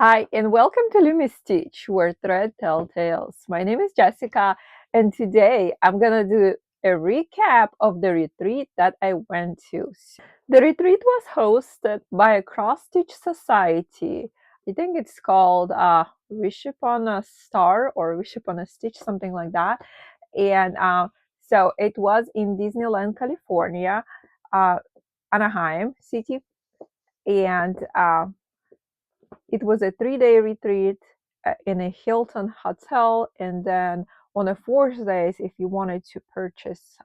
Hi, and welcome to Lumi Stitch, where thread tell tales. My name is Jessica, and today I'm gonna do a recap of the retreat that I went to. The retreat was hosted by a cross stitch society. I think it's called Wish Upon a Star or Wish Upon a Stitch, something like that. And so it was in Disneyland, California, uh, Anaheim city, and it was a 3-day retreat in a Hilton hotel, and then on the 4th days, if you wanted to purchase,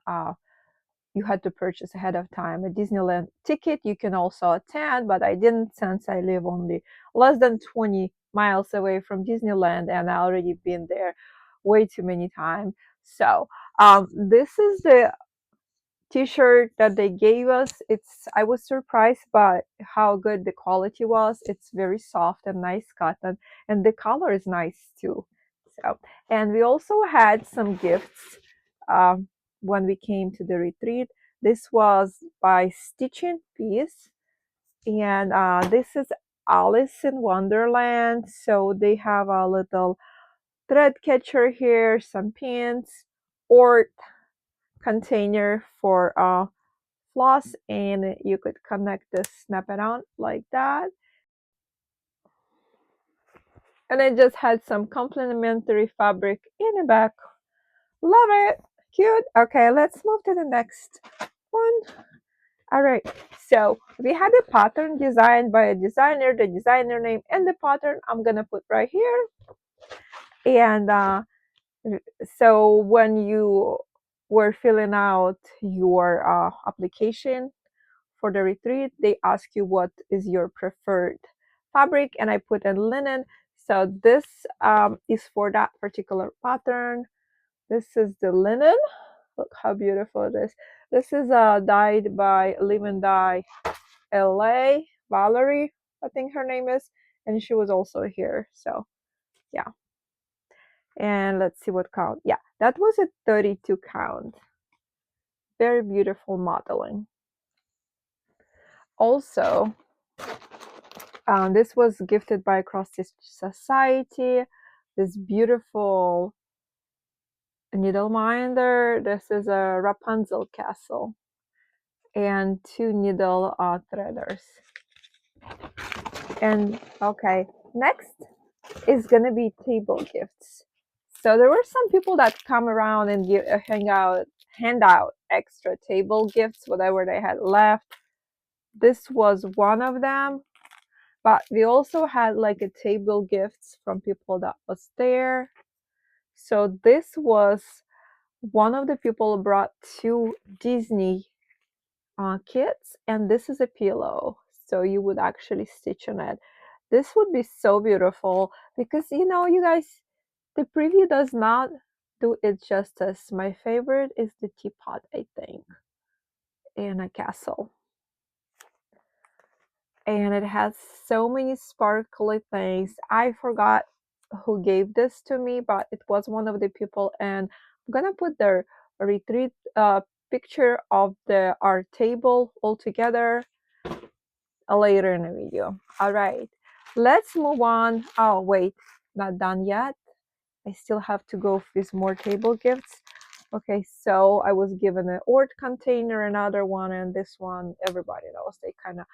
you had to purchase ahead of time a Disneyland ticket. You can also attend, but I didn't since I live only less than 20 miles away from Disneyland, and I already been there way too many times. So this is the t-shirt that they gave us. I was surprised by how good the quality was. It's very soft and nice cotton, and the color is nice too. So, and we also had some gifts when we came to the retreat. This was by Stitching Piece, and this is Alice in Wonderland. So they have a little thread catcher here, some pins, or container for floss, and you could connect this, snap it on like that. And I just had some complementary fabric in the back. Love it. Cute. Okay, let's move to the next one. All right, so we had a pattern designed by a designer, the designer name and the pattern I'm gonna put right here. And so when you were filling out your application for the retreat, they ask you what is your preferred fabric, and I put in linen. So this is for that particular pattern. This is the linen. Look how beautiful it is. This is dyed by Live and Dye LA, Valerie, I think her name is, and she was also here. So yeah, and let's see what count. Yeah, that was a 32 count. Very beautiful modeling. Also, this was gifted by Cross Stitch Society. This beautiful needle minder. This is a Rapunzel castle, and 2 needle threaders. And okay, next is gonna be table gifts. So there were some people that come around and hand out extra table gifts, whatever they had left. This was one of them. But we also had like a table gifts from people that was there. So this was one of the people brought 2 Disney kits, and this is a pillow. So you would actually stitch on it. This would be so beautiful because you guys, the preview does not do it justice. My favorite is the teapot, I think, and a castle. And it has so many sparkly things. I forgot who gave this to me, but it was one of the people, and I'm gonna put the retreat picture of our table all together later in the video. All right, let's move on. Oh wait, not done yet. I still have to go with more table gifts. Okay, so I was given an Ort container, another one, and this one, everybody knows they kind of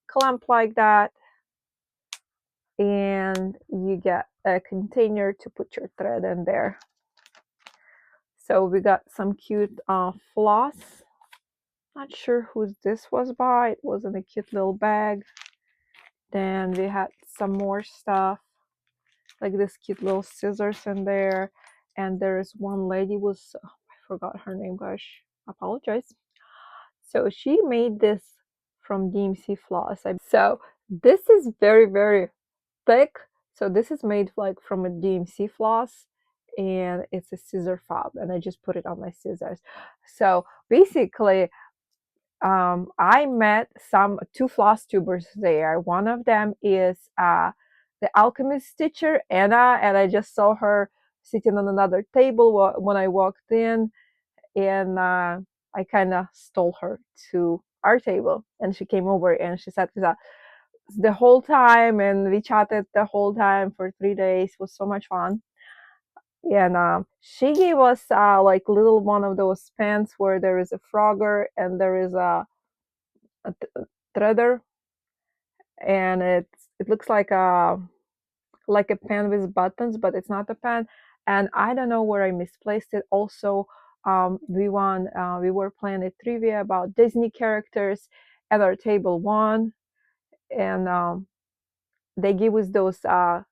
clamp like that. And you get a container to put your thread in there. So we got some cute floss. Not sure who this was by. It was in a cute little bag. Then we had some more stuff, like this cute little scissors in there. And there is one lady was, I forgot her name, gosh, I apologize. So she made this from DMC floss. So this is very, very thick. So this is made like from a DMC floss, and it's a scissor fob, and I just put it on my scissors. So basically, I met 2 floss tubers there. One of them is the alchemist stitcher, Anna, and I just saw her sitting on another table when I walked in, and I kind of stole her to our table, and she came over and she sat with us. the whole time, and we chatted the whole time for 3 days. It was so much fun. And she gave us like little one of those pens where there is a frogger and there is a threader, and it looks like a pen with buttons, but it's not a pen. And I don't know where I misplaced it. Also, we were playing a trivia about Disney characters at our table one, and they give us those.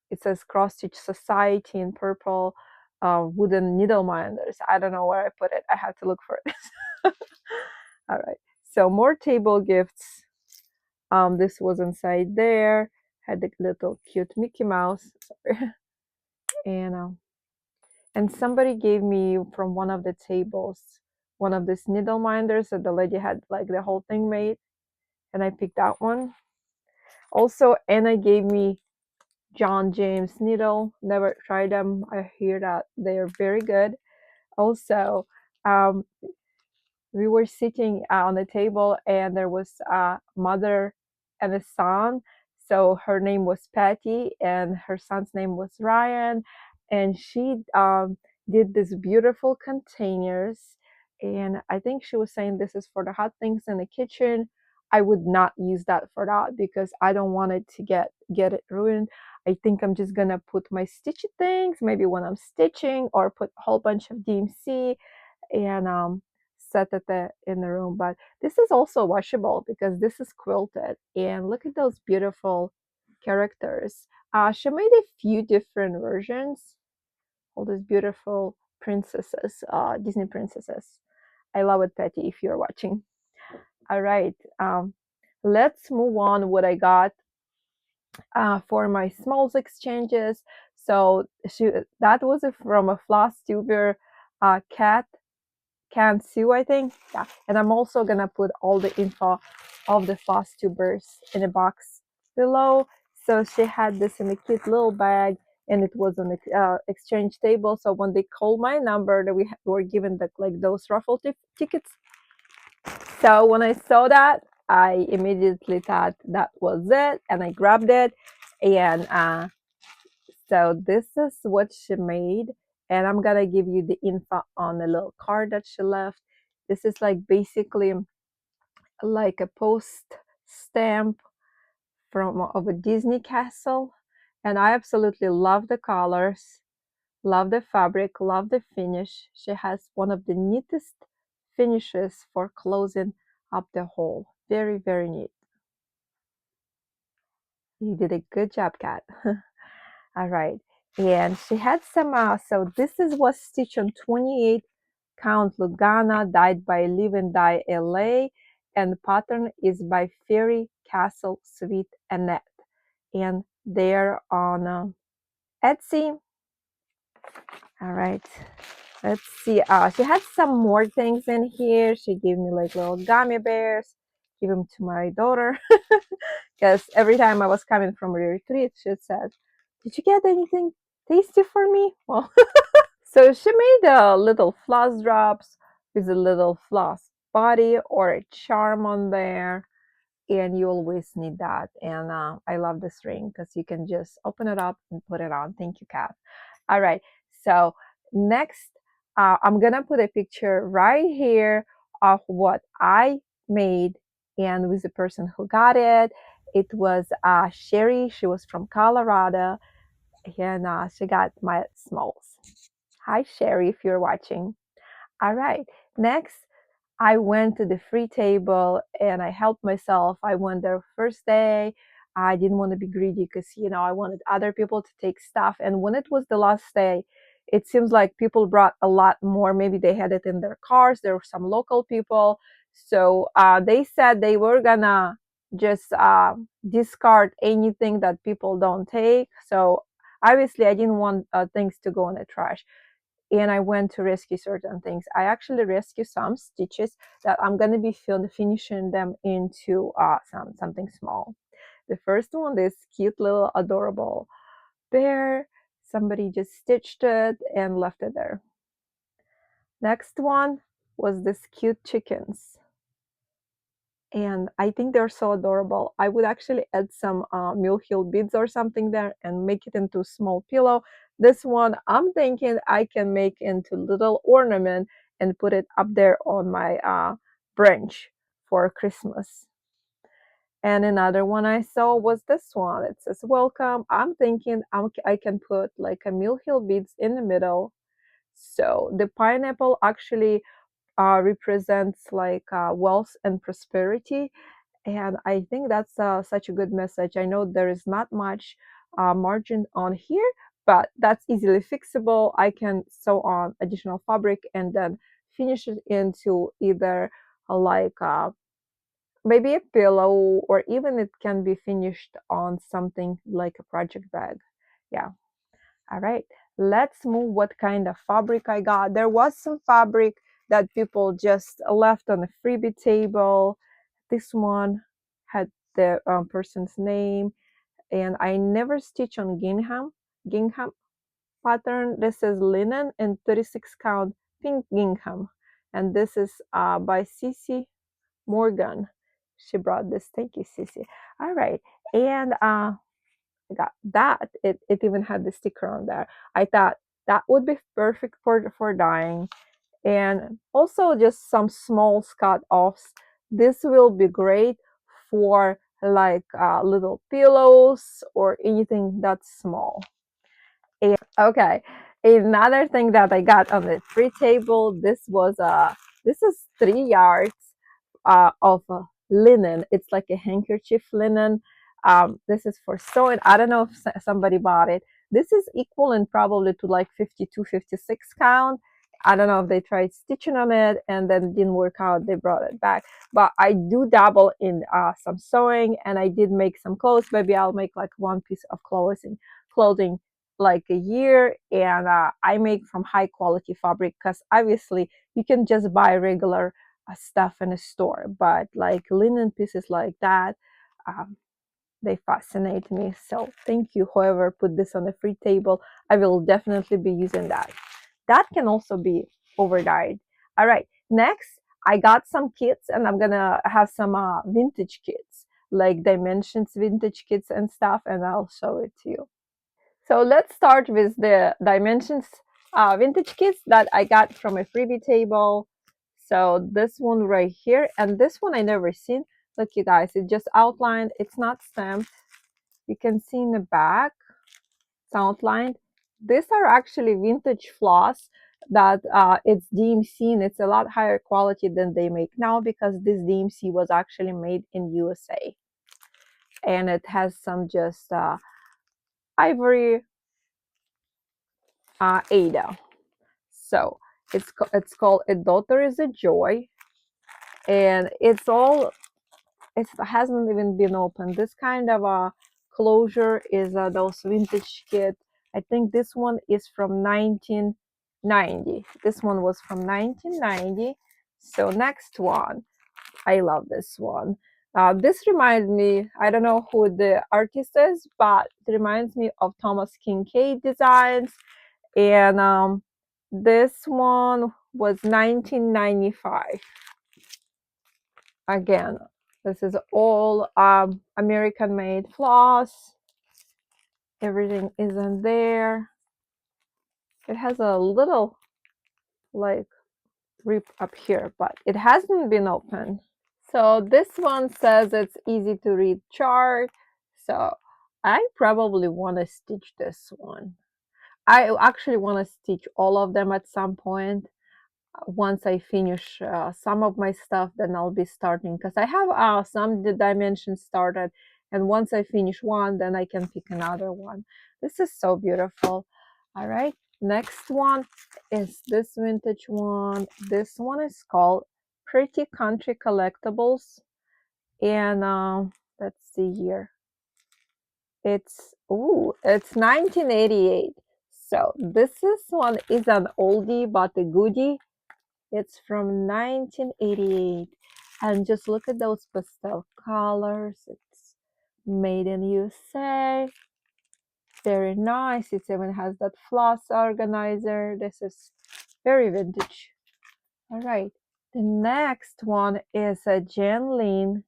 It says Cross Stitch Society in purple, wooden needle minders. I don't know where I put it. I have to look for it. All right. So more table gifts. This was inside there. Had the little cute Mickey Mouse. Sorry. And somebody gave me from one of the tables one of these needle minders that the lady had like the whole thing made, and I picked that one. Also, Anna gave me John James needle. Never tried them. I hear that they are very good. Also, um, we were sitting on the table, and there was a mother and a son. So her name was Patty and her son's name was Ryan, and she did these beautiful containers. And I think she was saying this is for the hot things in the kitchen. I would not use that for that because I don't want it to get it ruined. I think I'm just gonna put my stitchy things maybe when I'm stitching, or put a whole bunch of DMC and set it in the room. But this is also washable because this is quilted, and look at those beautiful characters. She made a few different versions, all these beautiful princesses, Disney princesses. I love it, Patty, if you're watching. All right, let's move on what I got for my smalls exchanges. So that was from a Flosstube cat can sue, I think. Yeah. And I'm also gonna put all the info of the Flosstubers in a box below. So she had this in a cute little bag, and it was on the exchange table. So when they called my number, that we were given the like those raffle tickets. So when I saw that, I immediately thought that was it, and I grabbed it. And so this is what she made, and I'm gonna give you the info on the little card that she left. This is like basically like a post stamp from of a Disney castle, and I absolutely love the colors, love the fabric, love the finish. She has one of the neatest finishes for closing up the hole. Very, very neat. You did a good job, Kat. All right. And she had some, so this is was stitched on 28 count Lugana, dyed by Live and Dye LA, and the pattern is by Fairy Castle Sweet Annette. And they're on Etsy. All right. Let's see. She had some more things in here. She gave me like little gummy bears. Give them to my daughter. Because every time I was coming from a retreat, she said, "Did you get anything tasty for me?" Well, so she made little floss drops with a little floss body or a charm on there, and you always need that. And I love this ring because you can just open it up and put it on. Thank you, Kat. All right, so next, I'm gonna put a picture right here of what I made and with the person who got it. It was Sherry. She was from Colorado, and she got my smalls. Hi, Sherry, if you're watching. All right, next, I went to the free table and I helped myself. I went there first day. I didn't want to be greedy because, I wanted other people to take stuff. And when it was the last day, it seems like people brought a lot more. Maybe they had it in their cars. There were some local people. So they said they were gonna just discard anything that people don't take. So obviously, I didn't want things to go in the trash, and I went to rescue certain things. I actually rescue some stitches that I'm going to be finishing them into something small. The first one, this cute little adorable bear. Somebody just stitched it and left it there. Next one was this cute chickens. and I think they're so adorable. I would actually add some heel beads or something there and make it into a small pillow. This one I'm thinking I can make into little ornament and put it up there on my branch for Christmas. And another one I saw was this one. It says welcome. I'm thinking I can put like a heel beads in the middle. So the pineapple actually represents like wealth and prosperity, and I think that's such a good message. I know there is not much margin on here, but that's easily fixable. I can sew on additional fabric and then finish it into either like maybe a pillow, or even it can be finished on something like a project bag. Yeah. All right. Let's move what kind of fabric I got. There was some fabric that people just left on the freebie table. This one had the person's name, and I never stitch on gingham pattern. This is linen and 36 count pink gingham, and this is by Cece Morgan. She brought this. Thank you, Cece. All right, and I got that. It even had the sticker on there. I thought that would be perfect for dyeing, and also just some small cut offs. This will be great for like little pillows or anything that's small. And okay, another thing that I got on the free table, this is 3 yards of linen. It's like a handkerchief linen. This is for sewing. I don't know if somebody bought it. This is equivalent probably to like 52, 56 count. I don't know if they tried stitching on it and then it didn't work out. They brought it back. But I do dabble in some sewing, and I did make some clothes. Maybe I'll make like one piece of clothing like a year, and I make from high quality fabric, because obviously you can just buy regular stuff in a store, but like linen pieces like that, um, they fascinate me. So thank you, whoever put this on the free table. I will definitely be using that. That can also be over dyed. All right, next I got some kits, and I'm gonna have some vintage kits, like dimensions vintage kits and stuff, and I'll show it to you. So let's start with the dimensions vintage kits that I got from a freebie table. So this one right here, and this one I never seen. Look, you guys, it just outlined. It's not stamped. You can see in the back, it's outlined. These are actually vintage floss that it's DMC, and it's a lot higher quality than they make now, because this DMC was actually made in USA. And it has some just ivory Ada. So it's called A Daughter is a Joy, and it hasn't even been opened. This kind of a closure is those vintage kit. I think this one is from 1990. This one was from 1990. So next one, I love this one. This reminds me, I don't know who the artist is, but it reminds me of Thomas Kincaid designs. And this one was 1995. Again, this is all American made floss. Everything is in there. It has a little like rip up here, but it hasn't been opened. So this one says it's easy to read chart. So I probably want to stitch this one. I actually want to stitch all of them at some point. Once I finish some of my stuff, then I'll be starting, because I have some the dimensions started, and once I finish one, then I can pick another one. This is so beautiful. All right, next one is this vintage one. This one is called Pretty Country Collectibles, and let's see here. It's 1988. So this one is an oldie but a goodie. It's from 1988. And just look at those pastel colors. It's made in USA. Very nice. It even has that floss organizer. This is very vintage. All right. The next one is a Janlene.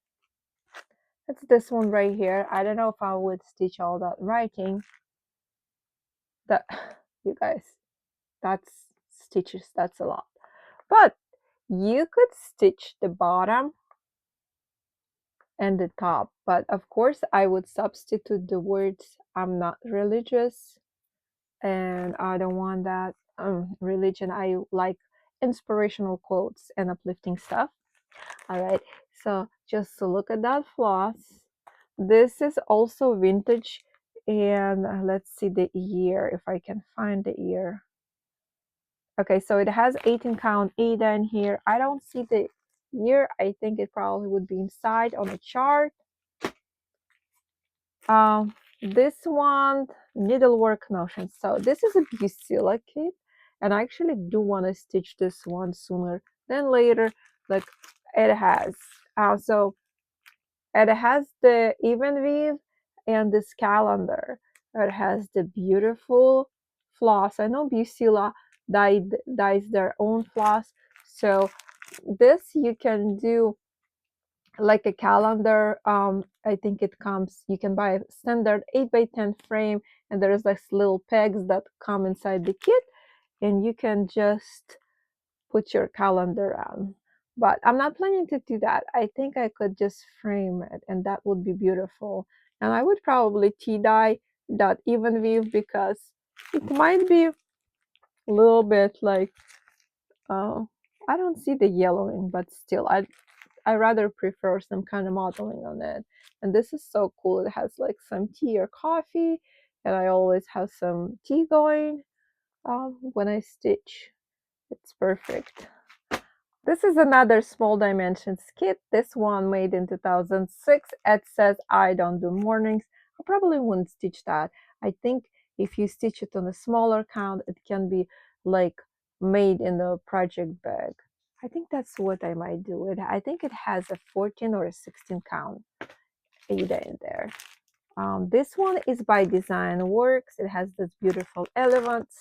It's this one right here. I don't know if I would stitch all that writing. That, you guys, that's stitches. That's a lot. But you could stitch the bottom and the top. But of course, I would substitute the words "I'm not religious" and I don't want that religion. I like inspirational quotes and uplifting stuff. All right, so just to look at that floss. This is also vintage, and let's see the year, if I can find the year. Okay, so it has 18 count Ada in here. I don't see the year. I think it probably would be inside on a chart. This one, needlework notions. So this is a Busila kit, and I actually do want to stitch this one sooner than later. Like it has. So it has the even weave and this calendar. It has the beautiful floss. I know Busila dyes their own floss, so this you can do like a calendar. I think it comes, you can buy a standard 8x10 frame, and there's like little pegs that come inside the kit, and you can just put your calendar on. But I'm not planning to do that. I think I could just frame it, and that would be beautiful. And I would probably tea dye that even weave, because it might be a little bit like I don't see the yellowing, but still I rather prefer some kind of modeling on it. And this is so cool. It has like some tea or coffee, and I always have some tea going when I stitch. It's perfect. This is another small dimensions kit. This one made in 2006. It says I don't do mornings. I probably wouldn't stitch that. I think if you stitch it on a smaller count, it can be like made in the project bag. I think that's what I might do. I think it has a 14 or a 16 count Ada in there. This one is by Design Works. It has this beautiful elements.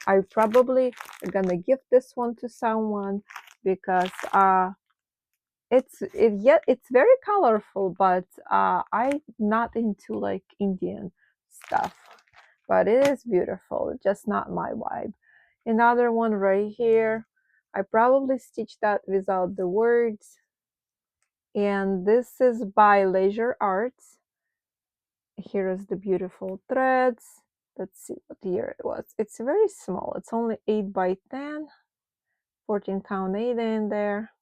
I probably gonna give this one to someone because it's very colorful, but I'm not into like Indian stuff. But it is beautiful, just not my vibe. Another one right here. I probably stitched that without the words. And this is by Leisure Arts. Here is the beautiful threads. Let's see what year it was. It's very small. It's only 8x10. 14 count Ada in there.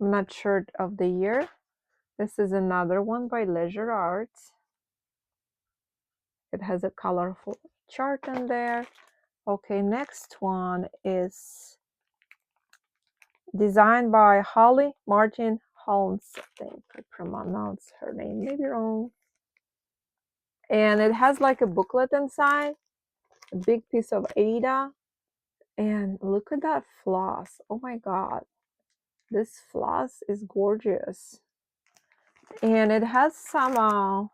I'm not sure of the year. This is another one by Leisure Arts. It has a colorful chart in there. Okay, next one is designed by Holly Martin Holmes. I think I pronounced her name maybe wrong. And it has like a booklet inside, a big piece of Ada. And look at that floss. Oh my god. This floss is gorgeous. And it has some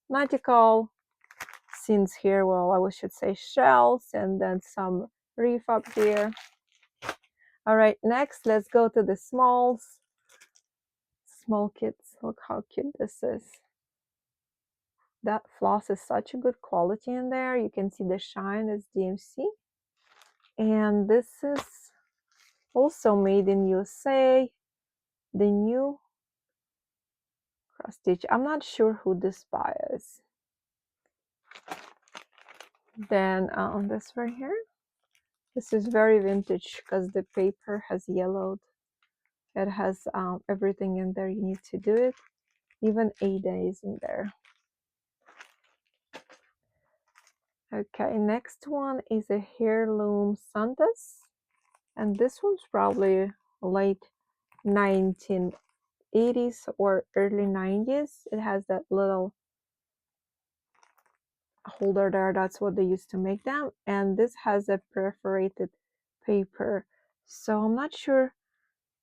nautical scenes here. Well, I should say shells, and then some reef up here. All right, next let's go to the small kits. Look how cute this is. That floss is such a good quality in there. You can see the shine is DMC. And this is also made in USA. The new cross stitch. I'm not sure who this by is. Then on this right here, this is very vintage because the paper has yellowed. It has everything in there you need to do it. Even Ada is in there. Okay, next one is a heirloom Santas. And this one's probably late 1980s or early 90s. It has that little holder there. That's what they used to make them. And this has a perforated paper. So I'm not sure.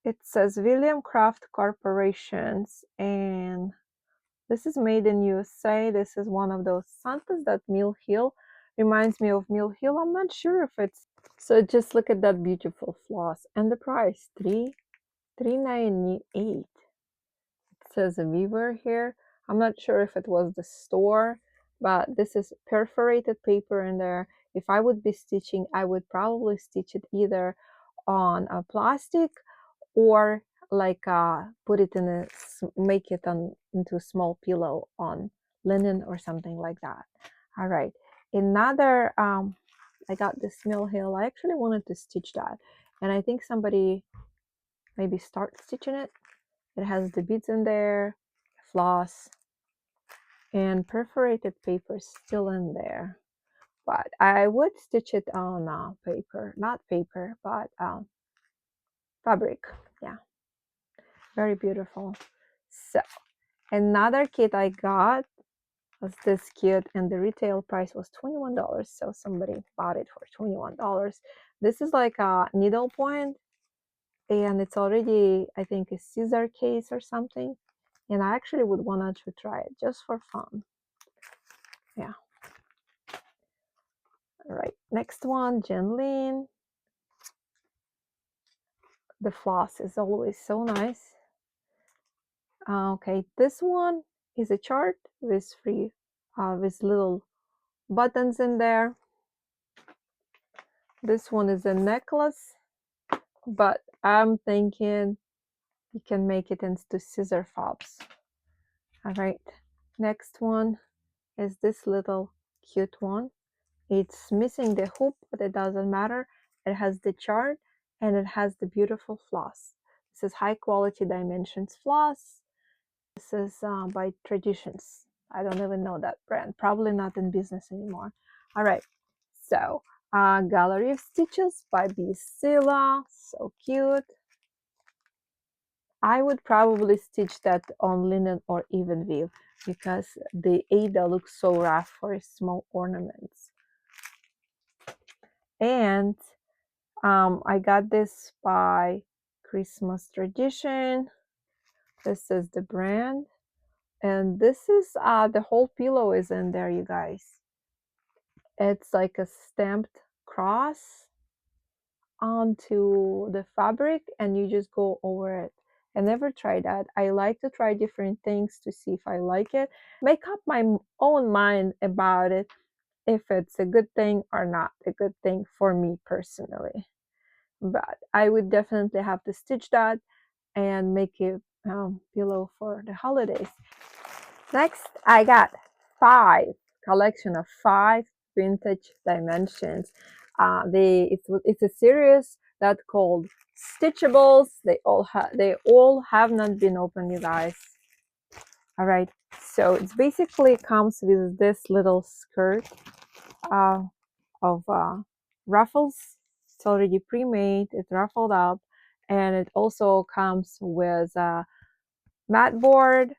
It says William Craft Corporations, and this is made in USA. This is one of those Santas that Mill Hill reminds me of Mill Hill. I'm not sure if it's So just look at that beautiful floss and the price, $3.98. It says Weaver here. I'm not sure if it was the store, but this is perforated paper in there. If I would be stitching, I would probably stitch it either on a plastic or like put it in make it into a small pillow on linen or something like that. All right, another I got this mill hill. I actually wanted to stitch that, and I think somebody maybe start stitching it. It has the beads in there, floss, and perforated paper still in there, but I would stitch it on paper, not paper, but fabric. Yeah, very beautiful. So another kit I got was this kit, and the retail price was $21. So somebody bought it for $21. This is like a needle point, and it's already, I think, a scissor case or something. And I actually would want to try it just for fun. Yeah. All right. Next one, Jenlin. The floss is always so nice. Okay, this one is a chart with with little buttons in there. This one is a necklace, but I'm thinking you can make it into scissor fobs. All right, next one is this little cute one. It's missing the hoop, but it doesn't matter. It has the chart and it has the beautiful floss. This is high quality dimensions floss. This is by Traditions. I don't even know that brand. Probably not in business anymore. All right, so Gallery of Stitches by Silla. So cute. I would probably stitch that on linen or even weave because the Ada looks so rough for small ornaments. And I got this by Christmas Tradition. This is the brand. And this is the whole pillow is in there, you guys. It's like a stamped cross onto the fabric and you just go over it. I never tried that. I like to try different things to see if I like it. Make up my own mind about it, if it's a good thing or not a good thing for me personally. But I would definitely have to stitch that and make a pillow for the holidays. Next, I got collection of 5 vintage dimensions. It's a series that called Stitchables. They all have not been opened, you guys. All right, so it's basically comes with this little skirt of ruffles. It's already pre-made. It's ruffled up, and it also comes with a mat board.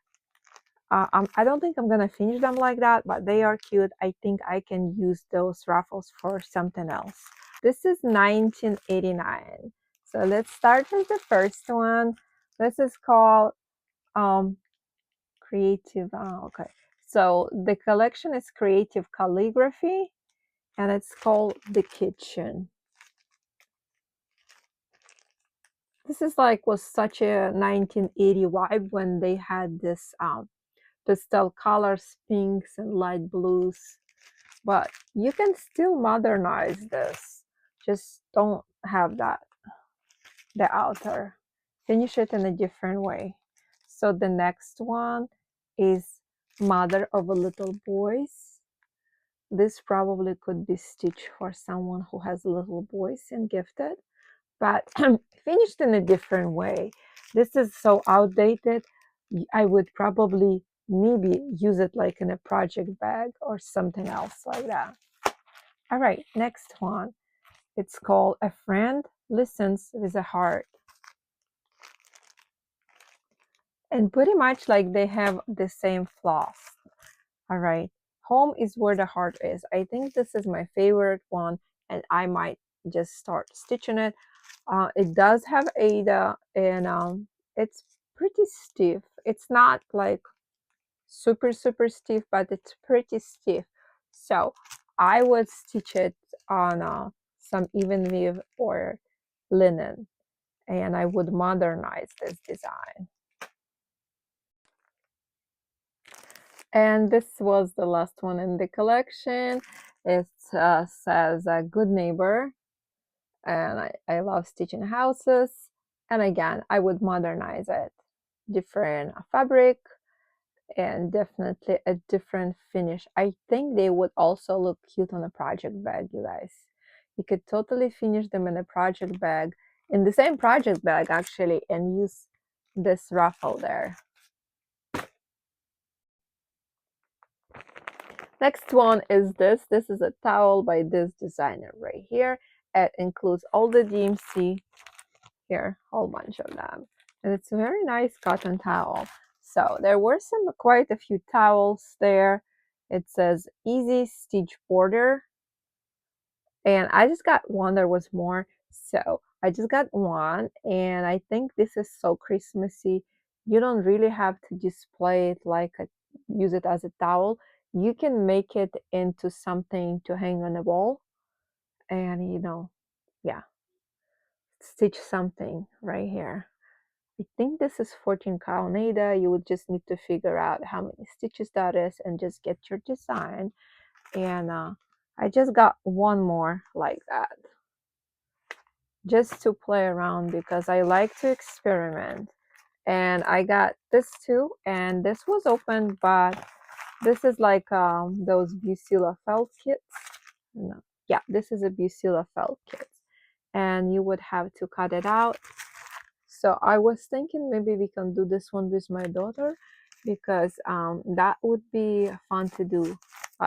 I don't think I'm gonna finish them like that, but they are cute. I think I can use those ruffles for something else. This is 1989. So let's start with the first one. This is called Creative. Okay. So the collection is Creative Calligraphy, and it's called The Kitchen. This is like was such a 1980 vibe when they had this pastel colors, pinks and light blues, but you can still modernize this. Just don't have the outer. Finish it in a different way. So the next one is Mother of a Little Boys. This probably could be stitched for someone who has little boys and gifted, but finished in a different way. This is so outdated. I would probably maybe use it like in a project bag or something else like that. All right, next one. It's called A Friend Listens with a Heart. And pretty much like they have the same floss. All right, Home is Where the Heart Is. I think this is my favorite one, and I might just start stitching it. It does have Ada, and it's pretty stiff. It's not like super stiff, but it's pretty stiff. So I would stitch it on some even weave or linen, and I would modernize this design. And this was the last one in the collection. It says Good Neighbor, and I love stitching houses. And again, I would modernize it. Different fabric and definitely a different finish. I think they would also look cute on a project bag, you guys. You could totally finish them in a project bag, in the same project bag actually, and use this ruffle there. Next one is this. This is a towel by this designer right here. It includes all the DMC here, a whole bunch of them. And it's a very nice cotton towel. So there were quite a few towels there. It says Easy Stitch Border. And I just got one. There was more. So I just got one. And I think this is so Christmassy. You don't really have to display it like use it as a towel. You can make it into something to hang on the wall. And, you know, yeah, stitch something right here. I think this is 14 count Nada. You would just need to figure out how many stitches that is and just get your design. And I just got one more like that, just to play around because I like to experiment. And I got this too, and this was open, but this is like those Bucilla felt kits. No, yeah, this is a Bucilla felt kit, and you would have to cut it out. So I was thinking maybe we can do this one with my daughter, because that would be fun to do.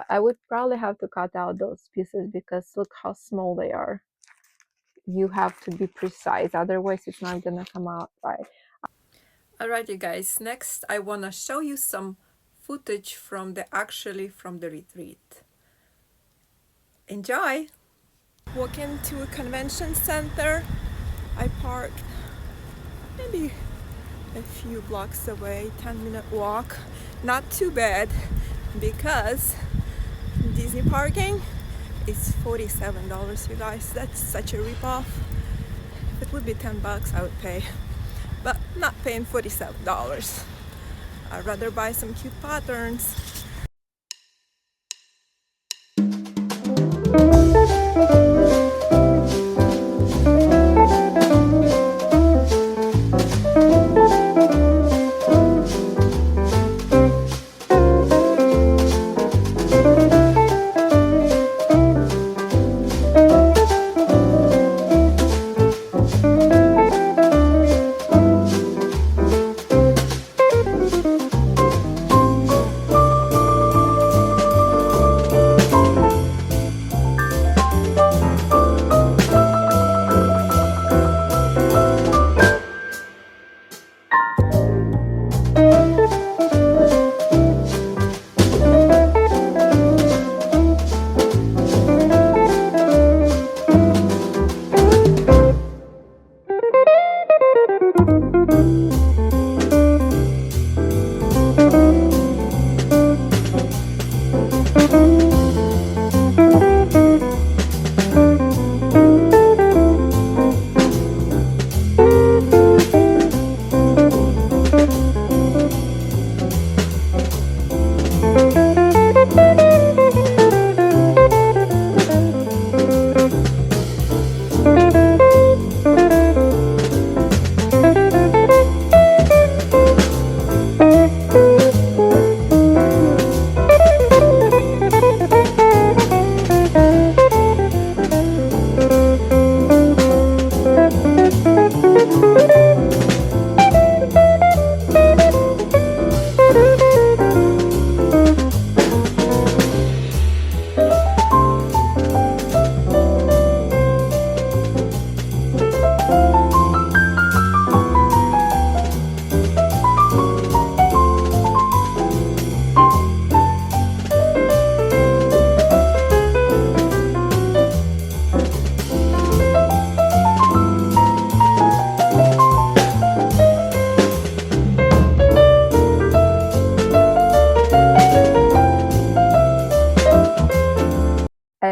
I would probably have to cut out those pieces because look how small they are. You have to be precise, otherwise it's not gonna come out right. Alright, you guys, next I want to show you some footage from the retreat. Enjoy! Walk into a convention center. I parked maybe a few blocks away, 10-minute walk. Not too bad, because Disney parking is $47, you guys. That's such a ripoff. If it would be 10 bucks, I would pay, but not paying $47. I'd rather buy some cute patterns.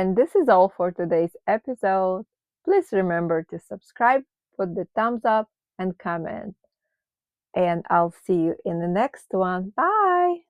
And this is all for today's episode. Please remember to subscribe, put the thumbs up, and comment. And I'll see you in the next one. Bye!